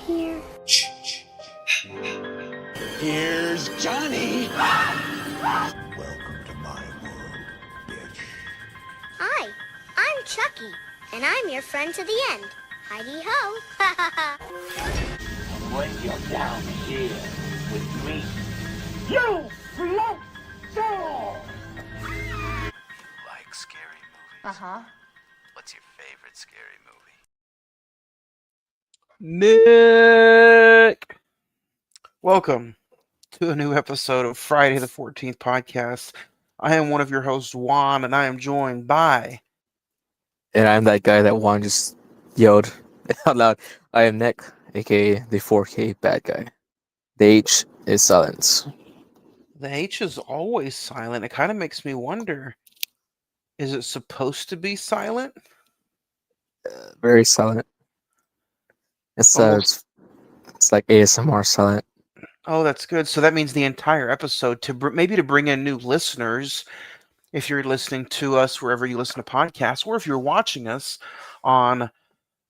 here. Here's Johnny. Welcome to my world, bitch. Hi, I'm Chucky, and I'm your friend to the end. Heidi-ho. When you're down here with me, you float down. Like scary movies? Uh-huh. What's your favorite scary movie? Nick! Welcome to a new episode of Friday the 14th podcast. I am one of your hosts, Juan, and I am joined by... And I'm that guy that Juan just yelled out loud. I am Nick, aka the 4K bad guy. The H is silence. The H is always silent. It kind of makes me wonder, is it supposed to be silent? Very silent. It's Almost. it's like ASMR silent. Oh, that's good. So that means the entire episode, maybe to bring in new listeners, if you're listening to us wherever you listen to podcasts, or if you're watching us on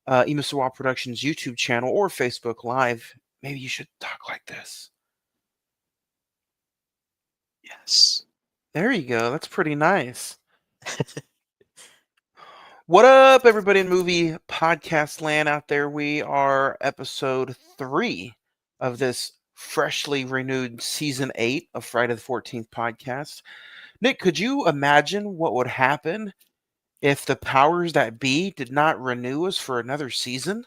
Imusawa Productions YouTube channel or Facebook Live, maybe you should talk like this. Yes. There you go. That's pretty nice. What up, everybody in movie podcast land out there? We are episode 3 of this freshly renewed season 8 of Friday the 14th podcast. Nick, could you imagine what would happen if the powers that be did not renew us for another season?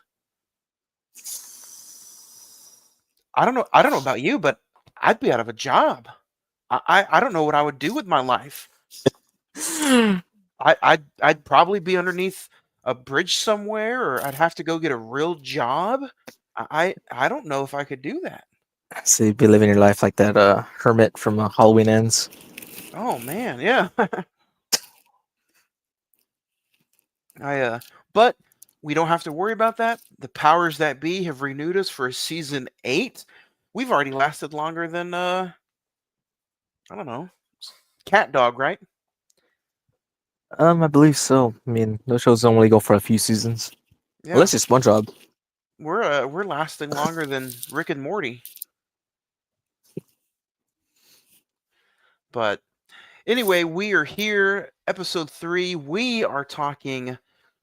I don't know about you, but I'd be out of a job. I don't know what I would do with my life. I'd probably be underneath a bridge somewhere, or I'd have to go get a real job. I don't know if I could do that. So you'd be living your life like that hermit from Halloween Ends. Oh man, yeah. But we don't have to worry about that. The powers that be have renewed us for season 8. We've already lasted longer than I don't know, Cat Dog, right? I believe so. I mean, those shows only go for a few seasons. Yeah. Unless it's SpongeBob. We're lasting longer than Rick and Morty. But anyway, we are here, episode 3. We are talking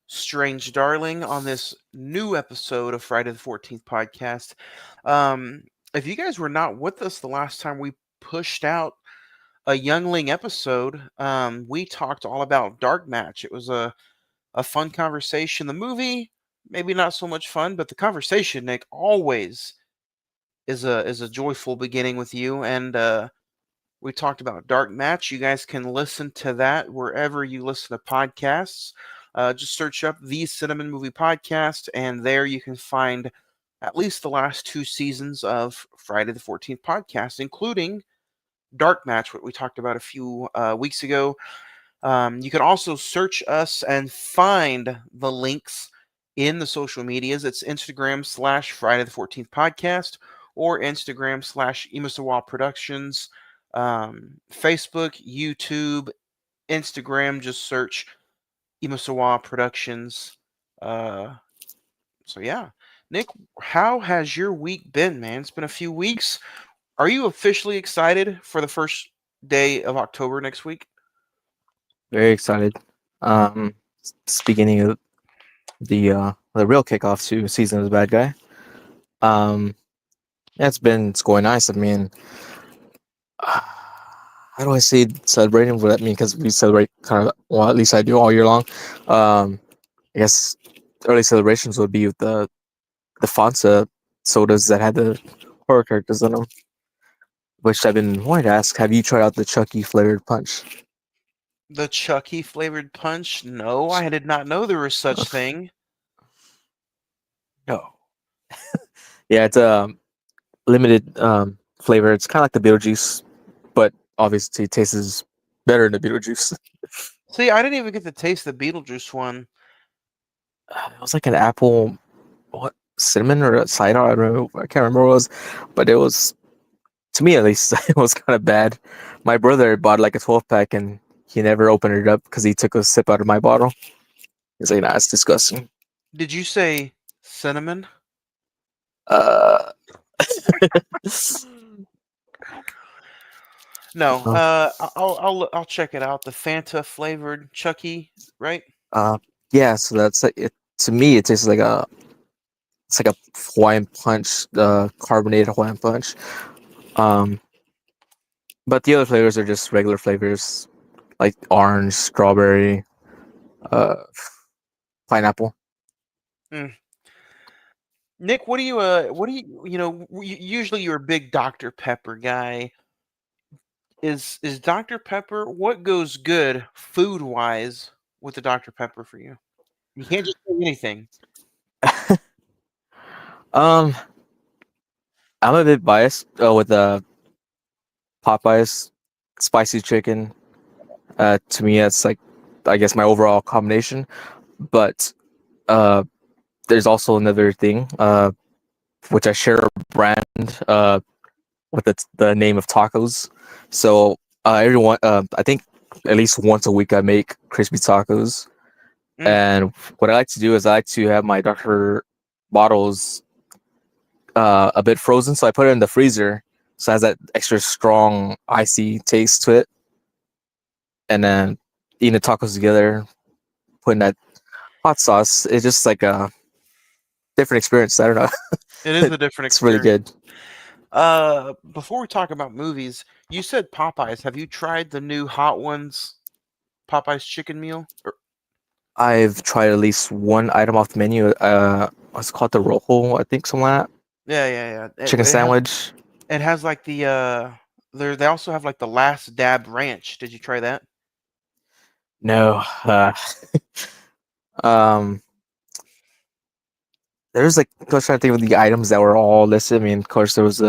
Strange Darling on this new episode of Friday the 14th podcast. If you guys were not with us the last time we pushed out a Youngling episode, we talked all about Dark Match. It was a fun conversation. The movie, maybe not so much fun, but the conversation, Nick, always is a joyful beginning with you. And we talked about Dark Match. You guys can listen to that wherever you listen to podcasts. Just search up the Cinnamon Movie Podcast, and there you can find at least the last 2 seasons of Friday the 14th podcast, including Dark Match, what we talked about a few weeks ago. You can also search us and find the links in the social medias. It's Instagram /Friday the 14th podcast or Instagram /Imusawa Productions. Facebook, YouTube, Instagram, just search Imusawa Productions. So yeah. Nick, how has your week been, man? It's been a few weeks. Are you officially excited for the first day of October next week? Very excited. It's beginning of the real kickoff to season of the bad guy. Yeah, it's going nice. I mean, how do I say celebrating? What I mean, because we celebrate kind of, well, at least I do all year long. I guess early celebrations would be with the Fonsa sodas that had the horror characters in them. Which I've been wanting to ask: have you tried out the Chucky flavored punch? The Chucky flavored punch? No, I did not know there was such thing. No. Yeah, it's a limited flavor. It's kind of like the Beetlejuice, but obviously it tastes better than the Beetlejuice. See, I didn't even get to taste the Beetlejuice one. It was like an apple, what, cinnamon or a cider? I don't know. I can't remember what it was, but it was, to me at least, it was kind of bad. My brother bought like a 12-pack and he never opened it up because he took a sip out of my bottle. He's like, nah, it's disgusting. Did you say cinnamon? Uh, No, uh, I'll check it out. The Fanta flavored Chucky, right? uh, yeah. So that's like it. To me, it tastes like a it's like a Hawaiian punch, carbonated Hawaiian punch. Um, but the other flavors are just regular flavors like orange, strawberry, uh, pineapple. Mm. Nick, what do you know? Usually you're a big Dr. Pepper guy. Is Dr. Pepper what goes good food wise with the Dr. Pepper for you? You can't just say anything. um, I'm a bit biased with Popeyes spicy chicken. To me, that's like I guess my overall combination. But uh, there's also another thing which I share a brand with the name of tacos. So everyone, I think at least once a week I make crispy tacos. Mm. And what I like to do is I like to have my Dr. bottles a bit frozen, so I put it in the freezer, so it has that extra strong icy taste to it. And then eating the tacos together, putting that hot sauce, it's just like a different experience. I don't know. It is a different It's really experience. good. Before we talk about movies, you said Popeyes. Have you tried the new Hot Ones Popeyes chicken meal? I've tried at least one item off the menu. What's it called, the rojo, I think, something like that. Yeah, yeah, yeah. Chicken sandwich. It has like the they also have like the last dab ranch. Did you try that? No. Um, there's like I was trying to think of the items that were all listed. I mean, of course, there was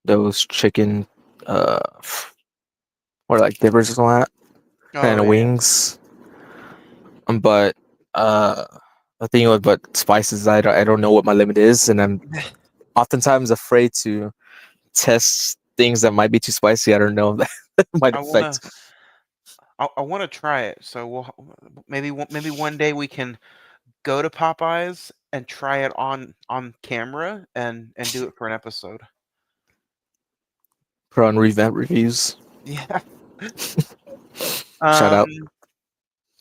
those chicken, uh, or like dippers or something like that, Oh and yeah. wings. But uh, the thing with but spices, I don't know what my limit is, and I'm oftentimes afraid to test things that might be too spicy. I don't know if that might I wanna affect. I wanna try it. So maybe one day we can go to Popeyes and try it on camera and do it for an episode. Put on revamp reviews. Yeah. Shout Um. out.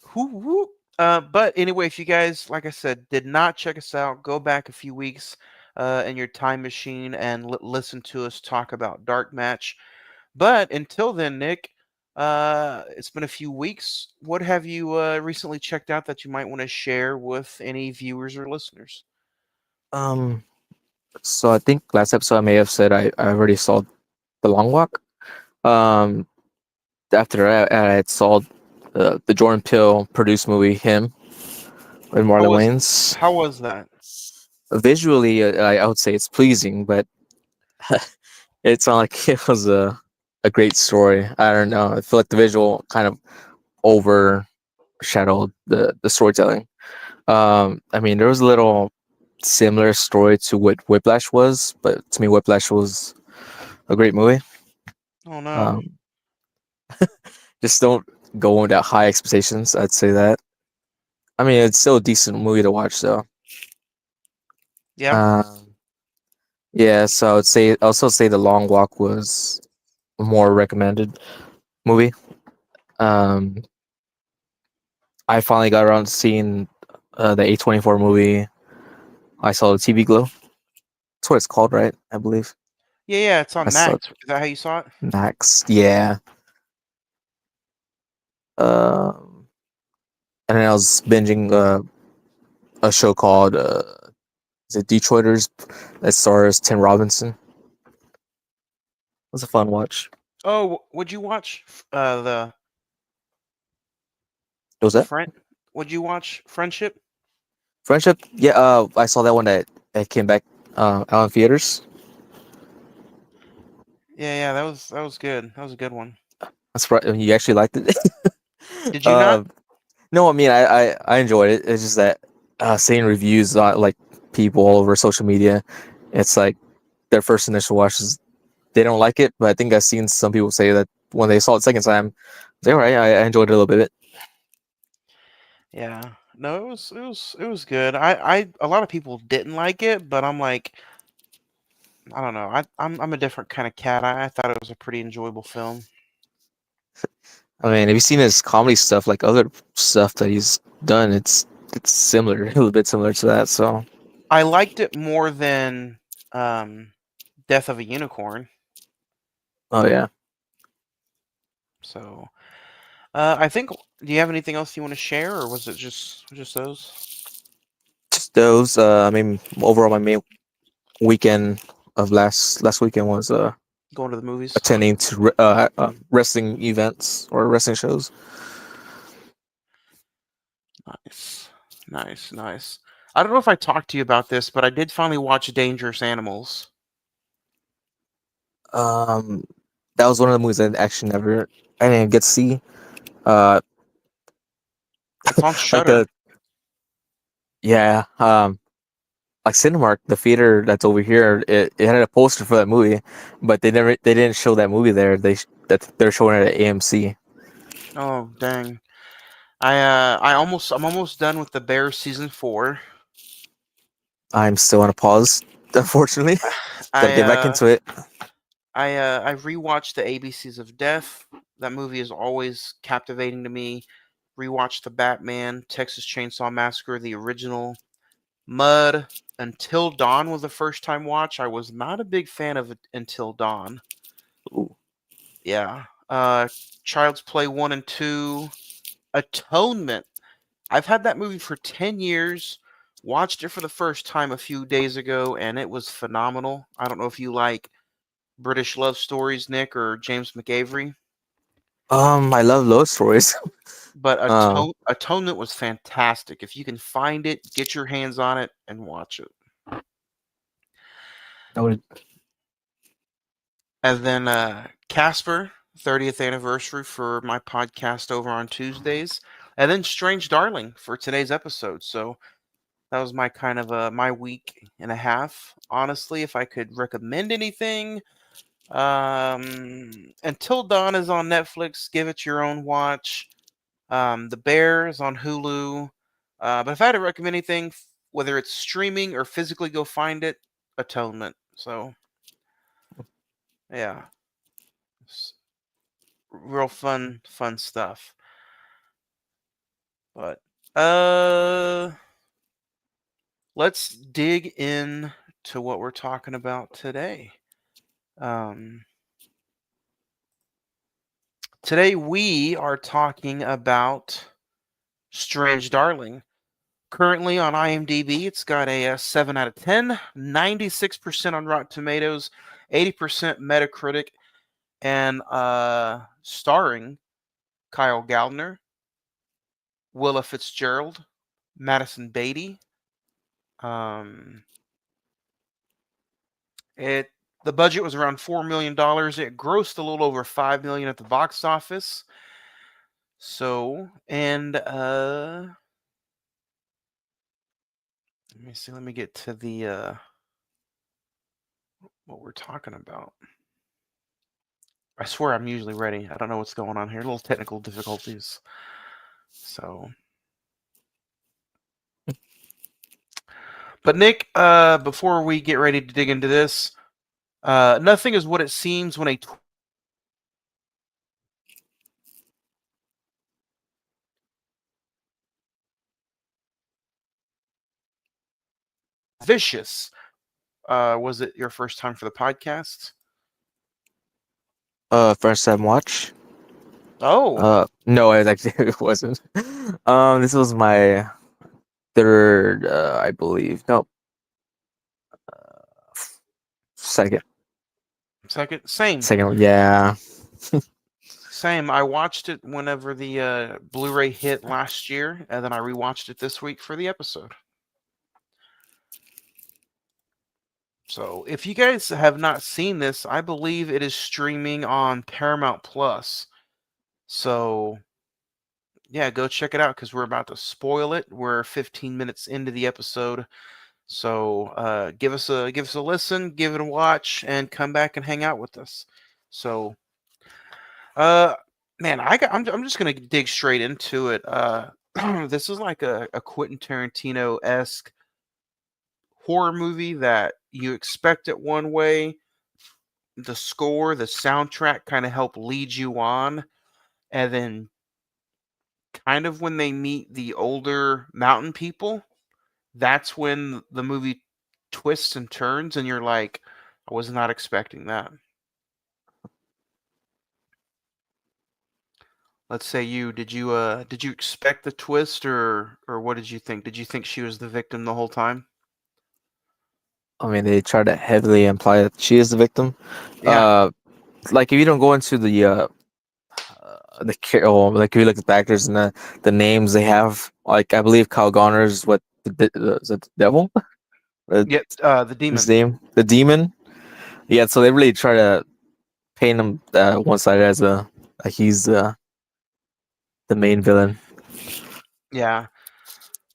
Who. But anyway, if you guys, like I said, did not check us out, go back a few weeks in your time machine and listen to us talk about Dark Match. But until then, Nick, it's been a few weeks. What have you recently checked out that you might want to share with any viewers or listeners? Um, so I think last episode I may have said I already saw the Long Walk. Um, after that, I had saw the Jordan Peele produced movie Him with How Marlon was Wayans. how was that? Visually, I would say it's pleasing, but it's not like it was a great story. I don't know. I feel like the visual kind of overshadowed the storytelling. I mean, there was a little similar story to what Whiplash was, but to me, Whiplash was a great movie. Oh no. Um, just don't go with that high expectations. I'd say that. I mean, it's still a decent movie to watch, though. Yeah. Um, yeah, so I would say also say The Long Walk was a more recommended movie. Um, I finally got around to seeing the A24 movie. I saw the TV Glow. That's what it's called, right? I believe. Yeah, yeah, it's I on saw Max. Is that how you saw it? Max. Yeah. Um, and then I was binging a show called is it Detroiters that stars Tim Robinson. It was a fun watch. Oh, would you watch the What was that? friend? Would you watch Friendship? Friendship? Yeah, I saw that one that came back out in theaters. Yeah, yeah, that was good. That was a good one. That's right. You actually liked it. Did you not? uh, no, I mean I enjoyed it. It's just that seeing reviews like people all over social media, it's like their first initial watch is they don't like it, but I think I've seen some people say that when they saw it second time, they all right. I enjoyed it a little bit. Yeah. No, it was good. A lot of people didn't like it, but I'm like, I don't know. I'm a different kind of cat. I thought it was a pretty enjoyable film. I mean, have you seen his comedy stuff, like other stuff that he's done? It's similar, a little bit similar to that. So, I liked it more than um, Death of a Unicorn. oh yeah, So I think. Do you have anything else you want to share, or was it just those? just those. I mean, overall, my main weekend of last weekend was Going to the movies. attending to wrestling events or wrestling shows. Nice, nice. I don't know if I talked to you about this, but I did finally watch Dangerous Animals. Um, that was one of the movies I actually never I didn't get to see. Uh, It's on like Shutter. yeah, like Cinemark, the theater that's over here, it had a poster for that movie, but they didn't show that movie there. That they're showing it at AMC. Oh dang! I'm almost done with the Bears season 4. I'm still on a pause, unfortunately. Gotta I get back into it. I rewatched the ABCs of Death. That movie is always captivating to me. Rewatched the Batman, Texas Chainsaw Massacre, the original. Mud, Until Dawn was the first time watch. I was not a big fan of Until Dawn. Ooh. Yeah. Child's Play 1 and 2. Atonement. I've had that movie for 10 years. Watched it for the first time a few days ago, and it was phenomenal. I don't know if you like British love stories, Nick, or James McAvery, I love love stories. but Um, Atonement was fantastic. If you can find it, get your hands on it and watch it. I would. And then Casper, 30th anniversary for my podcast over on Tuesdays. And then Strange Darling for today's episode. So that was my kind of my week and a half. Honestly, if I could recommend anything, Until Dawn is on Netflix. Give it your own watch. The Bear is on Hulu. But if I had to recommend anything, whether it's streaming or physically go find it, Atonement. So yeah, it's real fun stuff. But let's dig in to what we're talking about today. Um, Today we are talking about Strange Darling. Currently on IMDb, it's got a 7 out of 10, 96% on Rotten Tomatoes, 80% Metacritic, and starring Kyle Gallner, Willa Fitzgerald, Madison Beatty. It The budget was around $4 million. It grossed a little over $5 million at the box office. So, and let me see. Let me get to the what we're talking about. I swear I'm usually ready. I don't know what's going on here. Little technical difficulties. So, but Nick, before we get ready to dig into this, nothing is what it seems when a vicious. Was it your first time for the podcast? First time watch. Oh, No, it actually it wasn't. This was my third, I believe. No, second. same. Second, yeah. Same. I watched it whenever the Blu-ray hit last year, and then I rewatched it this week for the episode. So, if you guys have not seen this, I believe it is streaming on Paramount Plus. So, yeah, go check it out because we're about to spoil it. We're 15 minutes into the episode, so give us a listen, give it a watch, and come back and hang out with us. So, uh, man, I'm just gonna dig straight into it. This is like a Quentin Tarantino-esque horror movie that you expect it one way. The score, the soundtrack kind of help lead you on, and then kind of when they meet the older mountain people, that's when the movie twists and turns, and you're like, I was not expecting that. Let's say did you expect the twist, or what did you think? Did you think she was the victim the whole time? I mean, they try to heavily imply that she is the victim. Yeah. Uh, like if you don't go into like if you look at the actors and the names they have, like I believe Kyle Garner is what is it the devil? Uh, Yeah, the his demon. name, the demon. Yeah, so they really try to paint him one side as a like he's the main villain. Yeah.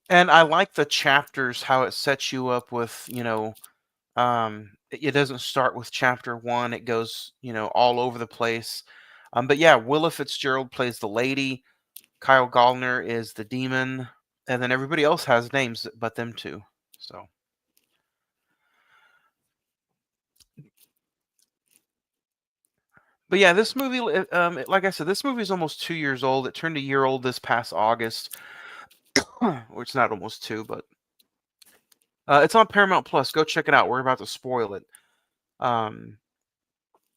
And I like the chapters, how it sets you up with, it doesn't start with chapter one. It goes, all over the place. But yeah, Willa Fitzgerald plays the lady. Kyle Gallner is the demon, and then everybody else has names but them two. So, but yeah, this movie, like I said, this movie is almost 2 years old. It turned a year old this past August, or it's not almost two, but it's on Paramount Plus. Go check it out. We're about to spoil it. Um,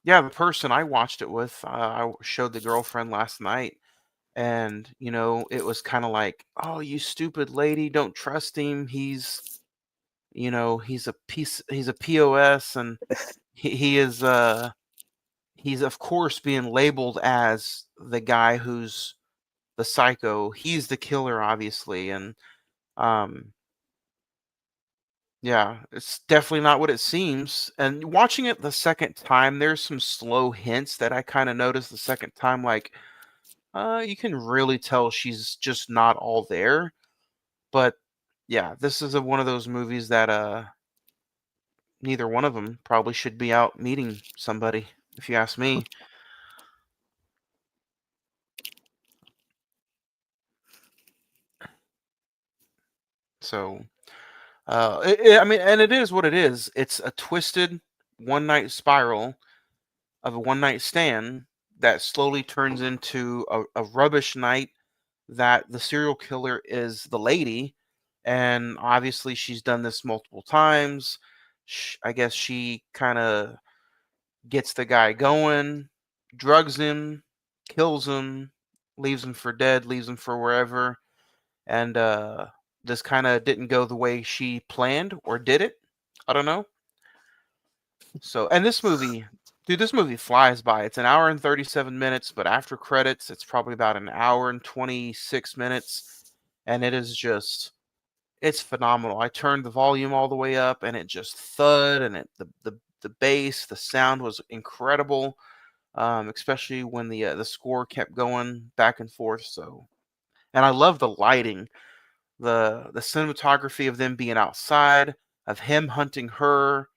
yeah, the person I watched it with, I showed the girlfriend last night, and it was kind of like, "Oh, you stupid lady, don't trust him. He's a POS, and he is he's of course being labeled as the guy who's the psycho. He's the killer, obviously, and um, yeah, it's definitely not what it seems. And watching it the second time, there's some slow hints that I kind of noticed the second time, like you can really tell she's just not all there. But yeah, this is one of those movies that neither one of them probably should be out meeting somebody, if you ask me. So, I mean, and it is what it is. It's a twisted one night spiral of a one night stand that slowly turns into a rubbish night that the serial killer is the lady. And obviously, she's done this multiple times. I guess she kind of gets the guy going, drugs him, kills him, leaves him for dead, leaves him for wherever. And this kind of didn't go the way she planned, or did it? I don't know. So, and this movie, dude, this movie flies by. It's an hour and 37 minutes, but after credits, it's probably about an hour and 26 minutes. And it is just, it's phenomenal. I turned the volume all the way up, and it just thud, and the bass, the sound was incredible, especially when the score kept going back and forth. So, and I love the lighting, the cinematography of them being outside, of him hunting her,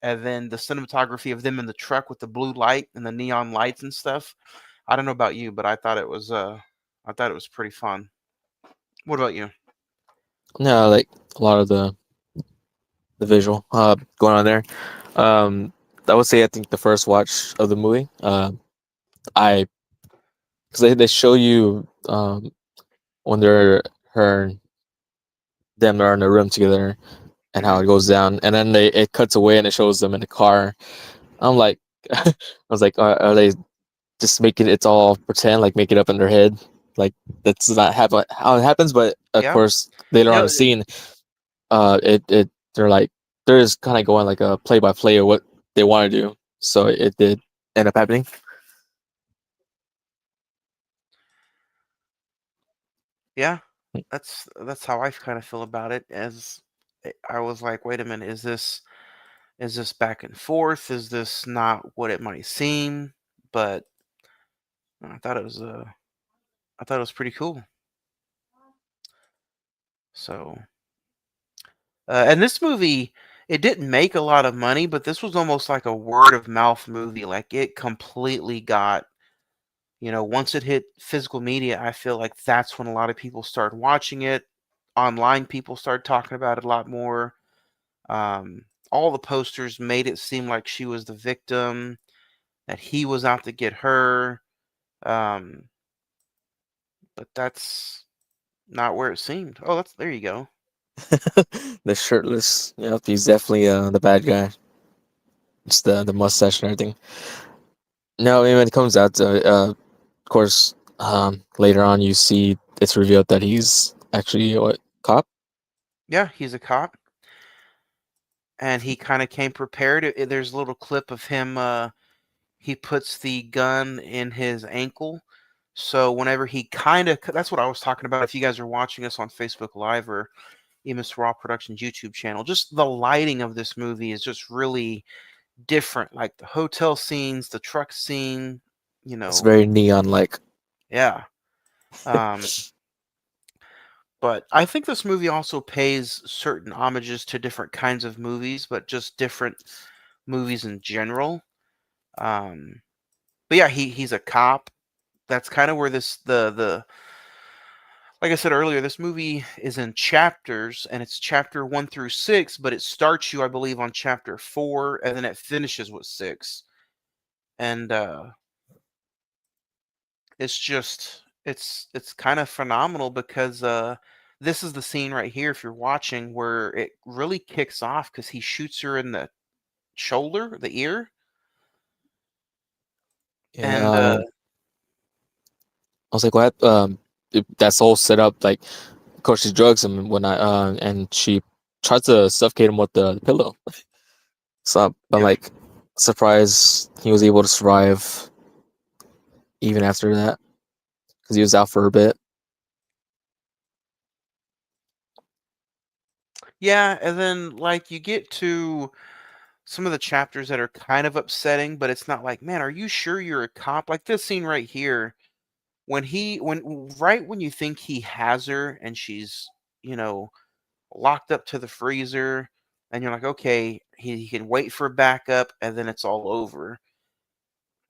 and then the cinematography of them in the truck with the blue light and the neon lights and stuff. I don't know about you, but I thought it was pretty fun. What about you? Yeah, like a lot of the visual going on there. Um, I would say I think the first watch of the movie, I because they show you when they're her them are in a room together and how Hmm. it goes down, and then it cuts away and it shows them in the car. I'm like, I was like, are they just making it's all pretend, like make it up in their head, like that's not how it happens? But of Yeah. course, later on Yeah. in the scene, it they're like they're just kind of going like a play by play of what they want to do. So it did end up happening. Yeah. That's how I kind of feel about it. As I was like, wait a minute, is this back and forth? Is this not what it might seem? But I thought it was I thought it was pretty cool. So, and this movie, it didn't make a lot of money, but this was almost like a word of mouth movie. Like it completely got, once it hit physical media, I feel like that's when a lot of people started watching it. Online people started talking about it a lot more. Um, all the posters made it seem like she was the victim, that he was out to get her. Um, but that's not where it seemed. Oh, that's there you go. The shirtless. Yep, he's definitely the bad guy. It's the mustache and everything. No, I mean, when it comes out to, of course, later on you see it's revealed that he's actually a cop. Yeah, he's a cop, and he kind of came prepared. There's a little clip of him. He puts the gun in his ankle. So whenever he kind of, that's what I was talking about. If you guys are watching us on Facebook Live or Emus Raw Productions YouTube channel, just the lighting of this movie is just really different. Like the hotel scenes, the truck scene, It's very neon like. yeah. Um, but I think this movie also pays certain homages to different kinds of movies, but just different movies in general. Um, but yeah, he's a cop. That's kind of where the like I said earlier, this movie is in chapters, and it's chapter 1 through 6, but it starts you, I believe, on chapter 4, and then it finishes with 6. And it's kind of phenomenal because this is the scene right here, if you're watching, where it really kicks off because he shoots her in the shoulder, the ear, Yeah, and I was like, what? That's all set up. Like, of course, she drugs him and whatnot, and she tries to suffocate him with the pillow. So I'm yeah. like, surprised he was able to survive even after that because he was out for a bit. Yeah, and then like you get to some of the chapters that are kind of upsetting, but it's not like, man, are you sure you're a cop? Like this scene right here, when right when you think he has her and she's, you know, locked up to the freezer, and you're like, okay, he can wait for backup, and then it's all over.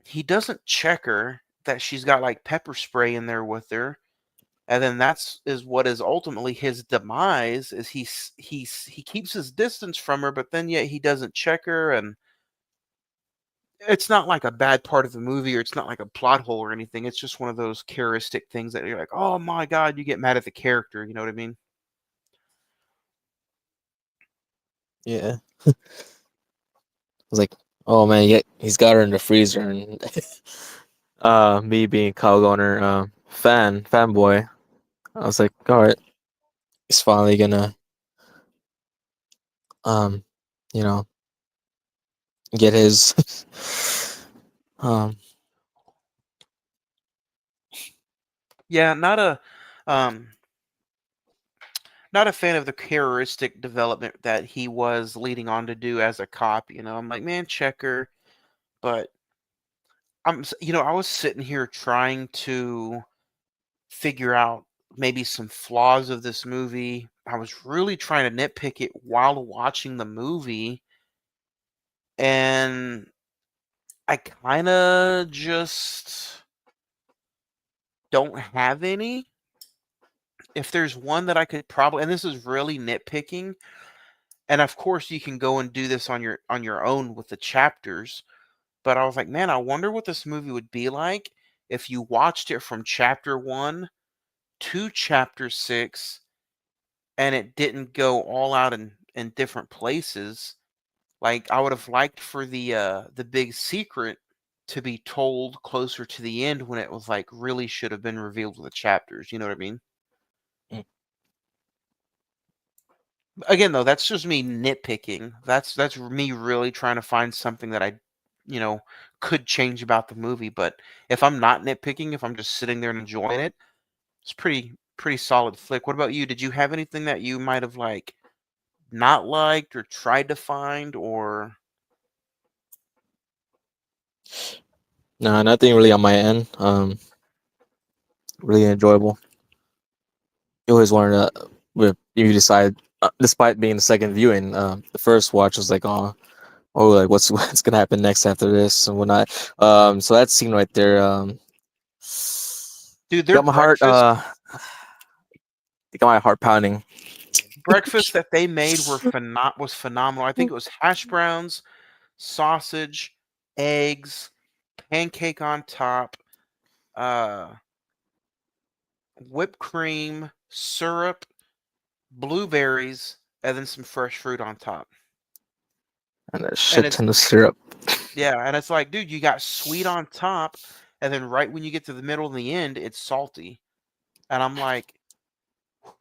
He doesn't check her that she's got like pepper spray in there with her, and then that's is what is ultimately his demise. Is he keeps his distance from her, but then yet he doesn't check her, and it's not like a bad part of the movie, or it's not like a plot hole or anything. It's just one of those characteristic things that you're like, oh my god, you get mad at the character. You know what I mean? Yeah, I was like, oh man, yeah, he's got her in the freezer, and me being Kyle Gunner, fanboy, I was like, all right, he's finally gonna, um, you know, get his, um, Yeah, um not a fan of the characteristic development that he was leading on to do as a cop. I'm like, man, checker, but I was sitting here trying to figure out maybe some flaws of this movie. I was really trying to nitpick it while watching the movie, and I kind of just don't have any. If there's one that I could probably, and this is really nitpicking, and of course you can go and do this on your own with the chapters, but I was like, man, I wonder what this movie would be like if you watched it from chapter 1 to chapter 6 and it didn't go all out in different places. Like I would have liked for the big secret to be told closer to the end when it was like really should have been revealed with the chapters. You know what I mean? Mm. Again, though, that's just me nitpicking. That's me really trying to find something that you know, could change about the movie. But if I'm not nitpicking, if I'm just sitting there and enjoying it, it's pretty solid flick. What about you? Did you have anything that you might have like not liked or tried to find or no, nothing really on my end. Really enjoyable. You always wanted to, you decide, despite being the second viewing, the first watch was like, like what's what's gonna happen next after this and whatnot. So that scene right there, dude, their got my heart, breakfast? it got my heart pounding. breakfast that they made was phenomenal. I think it was hash browns, sausage, eggs, pancake on top, uh, whipped cream, syrup, blueberries, and then some fresh fruit on top. And a And shit it's ton of syrup. yeah, and it's like, dude, you got sweet on top, and then right when you get to the middle and the end, it's salty. And I'm like,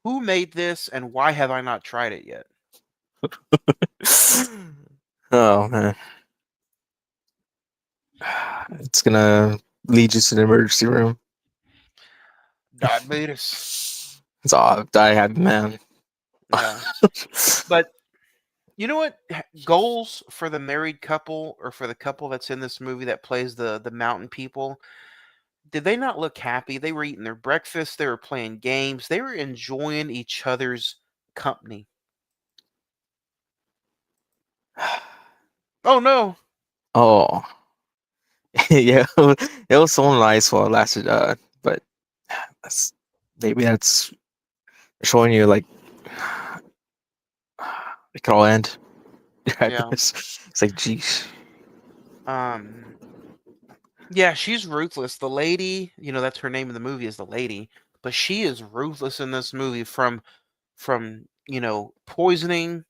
who made this, and why have I not tried it yet? Oh man, it's gonna lead you to the emergency room. Diabetes. It's all die happy man. Yeah, but you know what? Goals for the married couple or for the couple that's in this movie that plays the mountain people. Did they not look happy? They were eating their breakfast. They were playing games. They were enjoying each other's company. Oh no! Oh yeah, it was so nice while it lasted. But that's, maybe that's showing you like it could all end. Yeah. It's like, geez. Um. Yeah, she's ruthless. The lady, that's her name in the movie is the lady, but she is ruthless in this movie from poisoning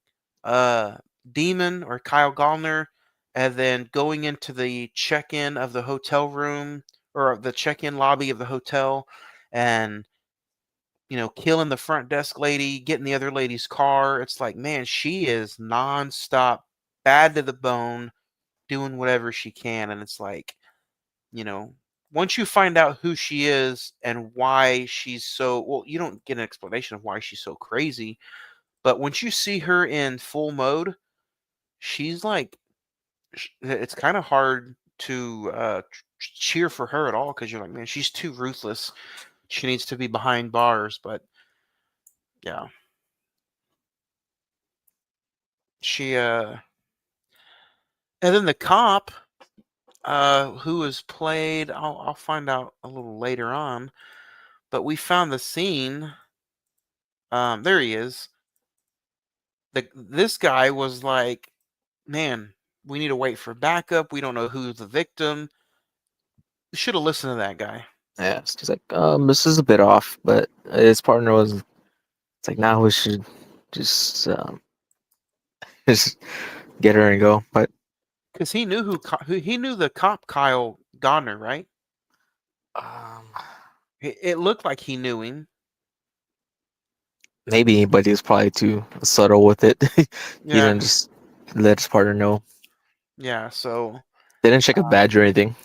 uh Demon or Kyle Gallner and then going into the check-in of the hotel room or the check-in lobby of the hotel and killing the front desk lady, getting the other lady's car. It's like, man, she is nonstop bad to the bone, doing whatever she can and it's like you know, once you find out who she is and why she's so well, you don't get an explanation of why she's so crazy, but once you see her in full mode, she's like, it's kind of hard to cheer for her at all because you're like, man, she's too ruthless. She needs to be behind bars, but yeah, she and then the cop who is played, I'll find out a little later on, but we found the scene. There he is. This guy was like, man, we need to wait for backup. We don't know who's the victim. Should have listened to that guy. Yeah, it's like, this is a bit off, but his partner was. It's like now we should just just get her and go. But Because he knew he knew the cop Kyle Godner, right? um, It looked like he knew him. maybe, but he was probably too subtle with it. He Yeah, didn't just let his partner know. yeah. So They didn't check a badge or anything.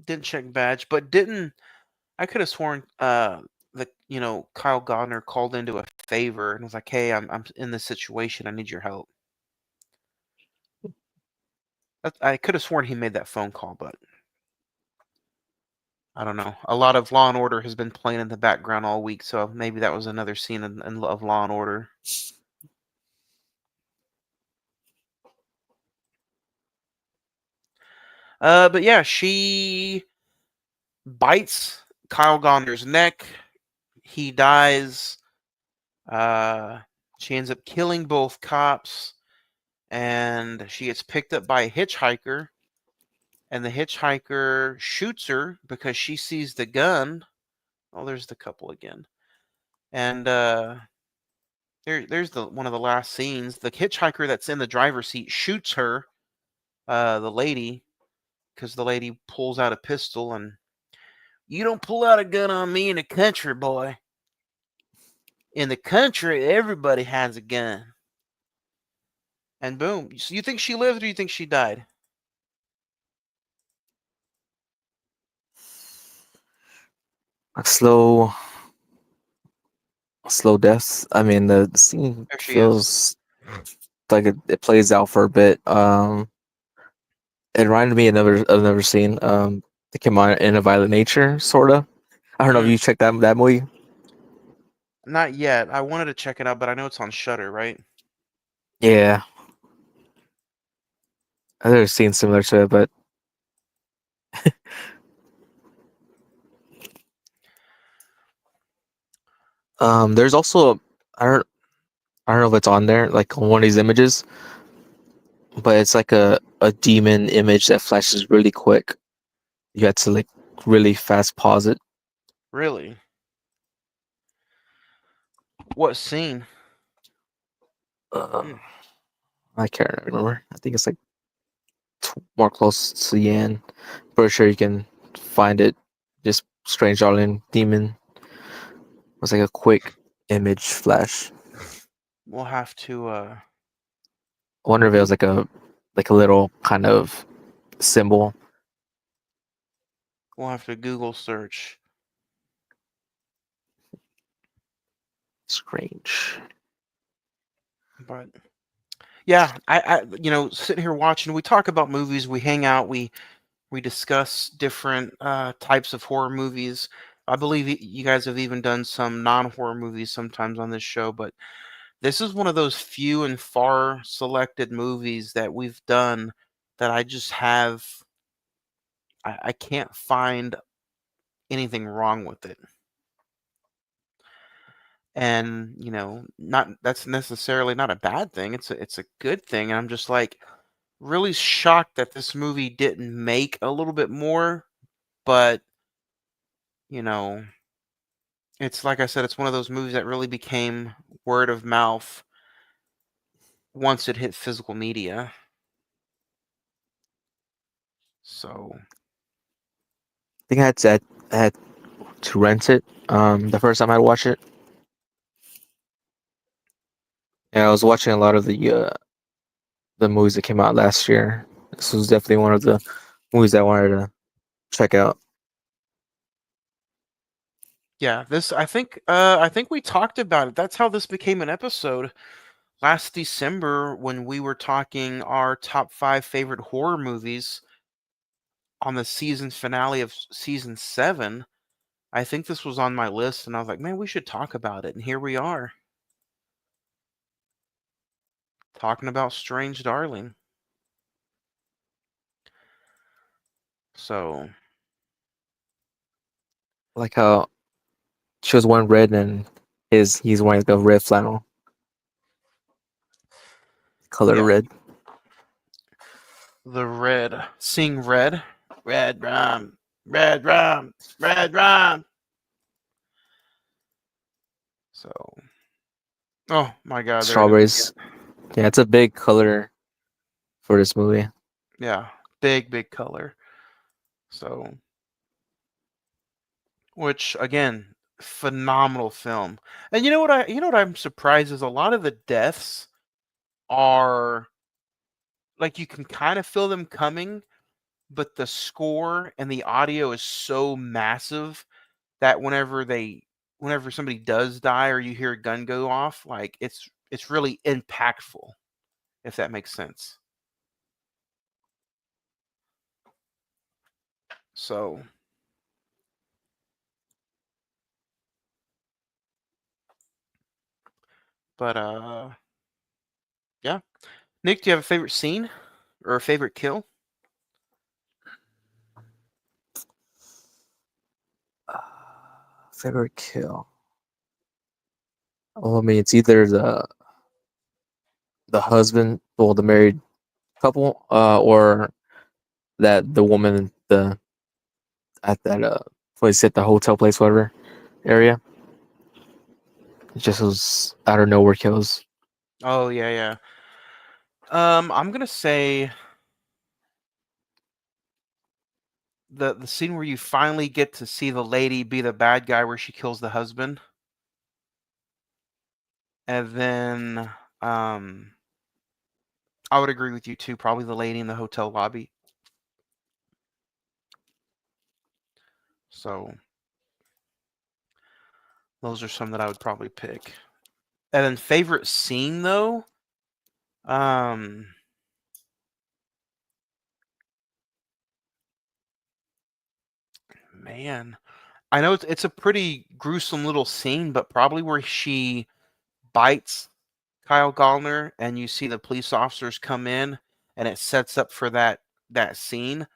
didn't check badge, but didn't I could have sworn the Kyle Godner called into a favor and was like, hey, I'm in this situation. I need your help. I could have sworn he made that phone call, but I don't know. A lot of Law and Order has been playing in the background all week, so maybe that was another scene of Law and Order. But yeah, she bites Kyle Gondor's neck. He dies. Uh, she ends up killing both cops, and she gets picked up by a hitchhiker. And the hitchhiker shoots her because she sees the gun. Oh, there's the couple again. And there's the one of the last scenes. The hitchhiker that's in the driver's seat shoots her, the lady, because the lady pulls out a pistol and you don't pull out a gun on me in the country, boy. In the country, everybody has a gun. And boom. So you think she lived or you think she died? A slow death. I mean, the scene There she is. feels like it plays out for a bit. It reminded me of another scene. It came on in a Violent Nature, sorta. I don't know if Mm, you checked that movie. not yet. I wanted to check it out, but I know it's on Shutter, right? Yeah, there's a scene similar to it, but there's also I don't I don't know if it's on there, like on one of these images, but it's like a demon image that flashes really quick. You had to like really fast pause it. Really? What scene? Uh, Hmm. I can't remember. I think it's like more close to the end. Pretty sure you can find it. Just Strange Darling Demon. It was like a quick image flash. We'll have to I wonder if it was like a little kind of symbol. Google search. Strange. But yeah, sitting here watching, we talk about movies, we hang out, we discuss different types of horror movies. I believe you guys have even done some non-horror movies sometimes on this show, but this is one of those few and far selected movies that we've done that I just have I can't find anything wrong with it. And, not that's necessarily not a bad thing. It's a good thing. And I'm just like really shocked that this movie didn't make a little bit more, but you know, it's like I said, it's one of those movies that really became word of mouth once it hit physical media. So, I think I had to rent it. The first time I watched it, and I was watching a lot of the movies that came out last year. This was definitely one of the movies I wanted to check out. yeah, this I think we talked about it. That's how this became an episode last December when we were talking our top 5 favorite horror movies on the season finale of season 7. I think this was on my list and I was like, "Man, we should talk about it." And here we are talking about Strange Darling. So, Like how she was wearing red and he's wearing like a red flannel, color yeah, red. the red, sing red, red rum, red rum, red rum. So, oh my God, there it is Strawberries. again. Yeah, it's a big color for this movie. Yeah, big color. So, which again, phenomenal film. And you know what I'm surprised is a lot of the deaths are like you can kind of feel them coming, but the score and the audio is so massive that whenever somebody does die or you hear a gun go off, like it's really impactful, if that makes sense. So, but yeah. Nick, do you have a favorite scene or a favorite kill? Favorite kill. Oh, I mean, it's either the husband, well, the married couple, or that the woman the at that place at the hotel place, whatever area. It just was out of nowhere kills. Oh yeah, yeah. I'm gonna say the scene where you finally get to see the lady be the bad guy, where she kills the husband, and then I would agree with you too. Probably the lady in the hotel lobby. So those are some that I would probably pick. And then favorite scene though, um, man, I know it's a pretty gruesome little scene, but probably where she bites Kyle Gallner and you see the police officers come in and it sets up for that scene.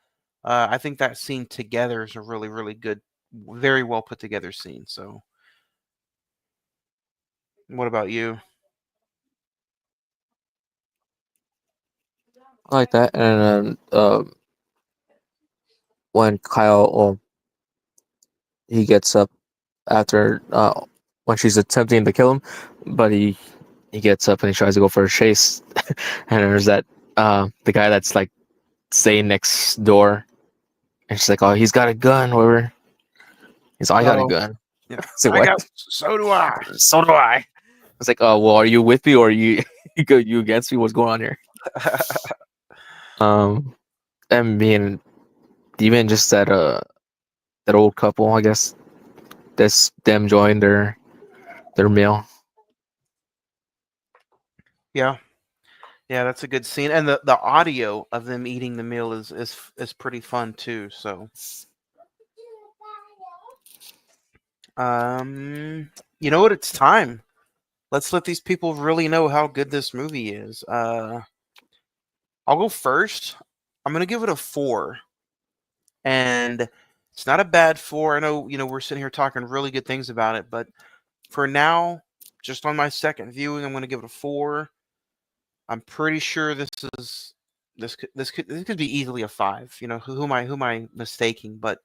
I think that scene together is a really good, very well put together scene. So, what about you? I like that. And then when Kyle, he gets up after when she's attempting to kill him, but he gets up and he tries to go for a chase, and there's that the guy that's like staying next door, and she's like, "Oh, he's got a gun." Whatever. He's, "I got a Oh, gun." yeah. I say, I "What?" got. So do I. So do I. It's like, "Oh, well, are you with me or are you you against me? What's going on here?" Um, and being even just that old couple, I guess that's them enjoying their meal. Yeah. Yeah, that's a good scene, and the audio of them eating the meal is pretty fun too. So, you know what? It's time. Let's let these people really know how good this movie is. I'll go first. I'm gonna give it a 4, and it's not a bad 4. I know we're sitting here talking really good things about it, but for now, just on my second viewing, I'm gonna give it a 4. I'm pretty sure this could be easily a 5. Who am I mistaking? But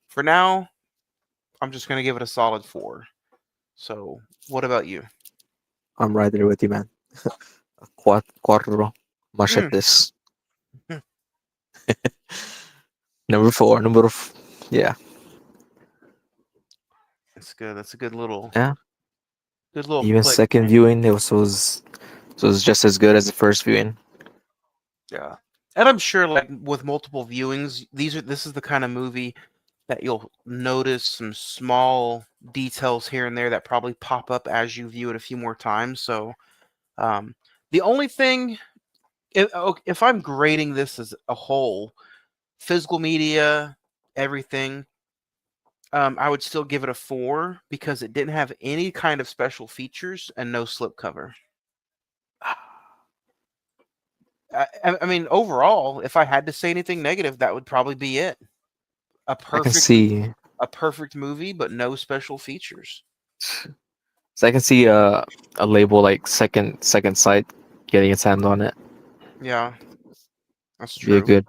for now, I'm just gonna give it a solid 4. So, what about you? I'm right there with you, man. Cuatro Mm. machetes. Hmm. Number four. Yeah, That's good. That's a yeah. good little Even flick. second viewing, it was just as good as the first viewing. Yeah. And I'm sure, like with multiple viewings, this is the kind of movie that you'll notice some small details here and there that probably pop up as you view it a few more times. So, um, the only thing, if I'm grading this as a whole, physical media, everything, I would still give it a 4 because it didn't have any kind of special features and no slipcover. I mean, overall, if I had to say anything negative, that would probably be it. A I can perfect see, a perfect movie, but no special features. so I can see a label like second sight getting its hand on it. Yeah, that's Be a true. good.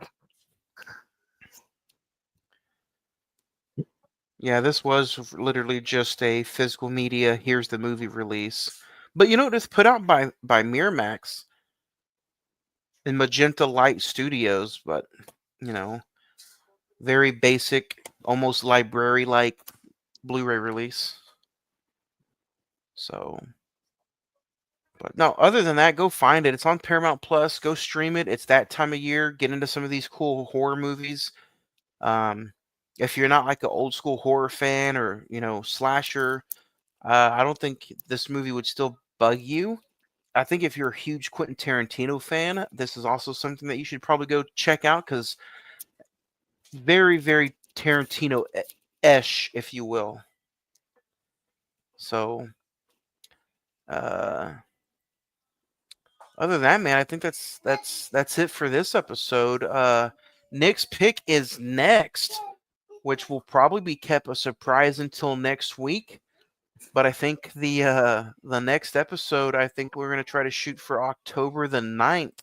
Yeah, this was literally just a physical media. Here's the movie release. But it's put out by Miramax and Magenta Light Studios. But you know, very basic, almost library like Blu-ray release. So, but no, other than that, go find it. It's on Paramount Plus. Go stream it. It's that time of year. Get into some of these cool horror movies. Um, if you're not like an old school horror fan or slasher, I don't think this movie would still bug you. I think if you're a huge Quentin Tarantino fan, this is also something that you should probably go check out because very, very Tarantino-ish, if you will. So, uh, other than that, man, I think that's it for this episode. Nick's pick is next, which will probably be kept a surprise until next week. But I think the next episode, I think we're gonna try to shoot for October the 9th.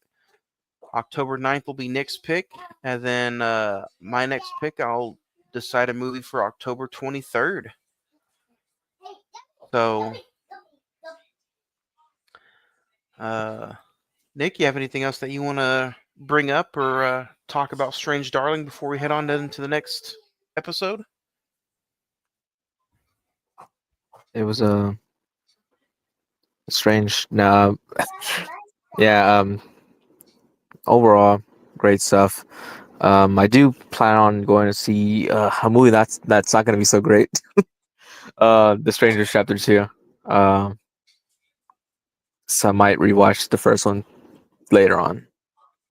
October 9th will be Nick's pick, and then my next pick, I'll decide a movie for October 23rd. So, uh, Nick, you have anything else that you want to bring up or talk about Strange Darling before we head on into the next episode? It was strange. Nah, yeah. Overall, great stuff. I do plan on going to see a movie that's not gonna be so great. The Strangers Chapter 2. Um, so I might rewatch the first one later on.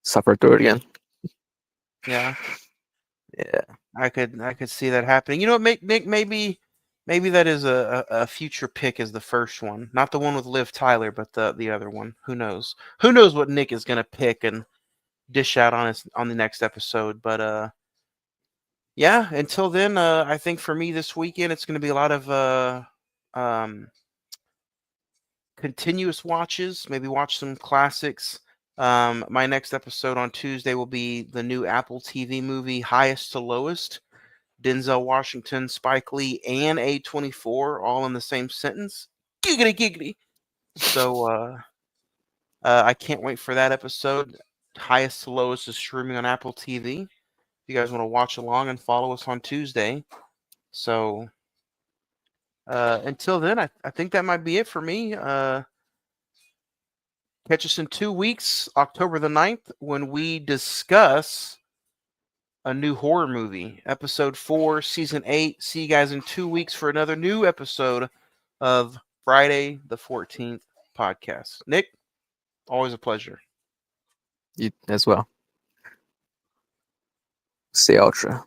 Suffer through it again. Yeah, Yeah. I could see that happening. You know, Nick, maybe that is a future pick as the first one, not the one with Liv Tyler, but the other one. Who knows? Who knows what Nick is gonna pick and dish out on the next episode? But yeah. Until then, I think for me this weekend it's gonna be a lot of um continuous watches. Maybe watch some classics. My next episode on Tuesday will be the new Apple TV movie, Highest to Lowest. Denzel Washington, Spike Lee, and A24 all in the same sentence. Giggity, giggity. So I can't wait for that episode. Highest to Lowest is streaming on Apple TV. If you guys want to watch along and follow us on Tuesday. So until then, I think that might be it for me. Catch us in 2 weeks, October the 9th, when we discuss a new horror movie, episode 4, season 8. See you guys in 2 weeks for another new episode of Friday the 14th podcast. Nick, always a pleasure. You as well. Stay ultra.